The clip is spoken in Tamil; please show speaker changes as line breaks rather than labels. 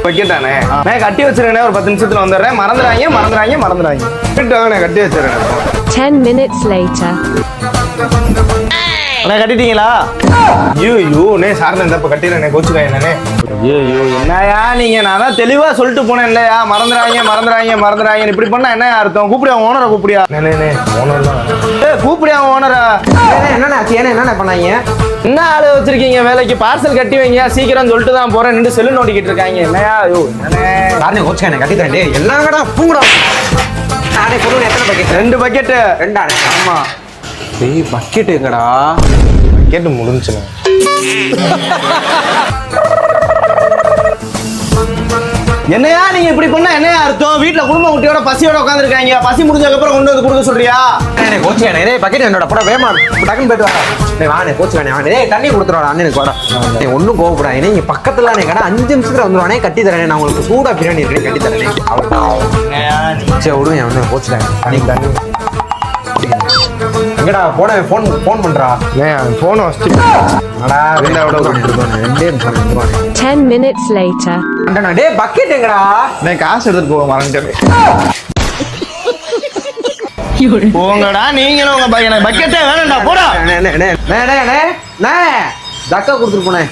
வைக்கட்டானே நான் கட்டி வச்சிருக்கேன். ஒரு 10 நிமிஷத்துல வந்துடுறேன். மறந்துடாங்க. கட்டி வச்சிருக்கேன்.
10 minutes later.
அண்ணா கட்டிட்டீங்களா? ஐயோ நே சார் இந்த இப்ப கட்டிடுறேன். கோச்சுக்கா என்னண்ணே? ஐயோ என்னயா நீங்க? நான் தான் தெளிவா சொல்லிட்டு போனேன் இல்லையா? மறந்துடாங்க இப்படி பண்ணா என்ன அர்த்தம்? கூப்பிடியா ஓனரை கூப்பிடியா? கூப்பிடியா ஓனரா?
என்ன பண்ணாங்க?
என்ன ஆளு வச்சிருக்கீங்க வேலைக்கு? பார்சல் கட்டி வைங்க சீக்கிரம் சொல்லிட்டு தான் போறேன். நின்று செல்லு நோட்டிக்கிட்டு இருக்காங்க. என்னையா? ஐயோ
என்னண்ணே கோச்சுக்கா கட்டி தரேன். எல்லாம் கடா பூங்கடா. நானே பொருள் எத்தனை பக்கெட்?
2 பக்கெட்டு.
2 ஆமா. பக்கெட் எங்கடா?
பக்கெட்டு முடிஞ்சுண்ணே. என்னையா நீங்க இப்படி பண்ணா என்னையா அர்த்தம்? வீட்டுல குடும்ப குட்டியோட பசியோட உட்காந்துருக்காங்க. பசி முடிஞ்சதுக்கு அப்புறம் கொண்டு வந்து கொடுக்க சொல்றியா?
கோச்சுக்கானே பக்கெட் என்னோட போட வேமா டக்குன்னு போயிட்டு வரேன். வானே கோச்சுக்கானே வானே தண்ணி கொடுத்துருவாடா அண்ணனுக்கு வாடா. ஒன்றும் கோவப்படாது. நீங்க பக்கத்துல கடை 5 நிமிஷத்துல வந்துருவானே கட்டி தரேன். நான் உங்களுக்கு சூடா பிரியாணி இருக்கு கட்டி தரேன். சரி விடுங்க ஒன்று கோச்சுக்கானே தண்ணி எங்கடா போன ஃபோன் பண்றா.
போன் வச்சு
10 minutes later.
டேய் பக்கெட் எங்கடா?
நான் காசு எடுத்துட்டு போக மறந்துட்டேன். போங்கடா நீங்களும் உங்க பையனை. பக்கெட்டே வேணாம்டா போடா.
தக்கா கொடுத்துட்டு போனேன்.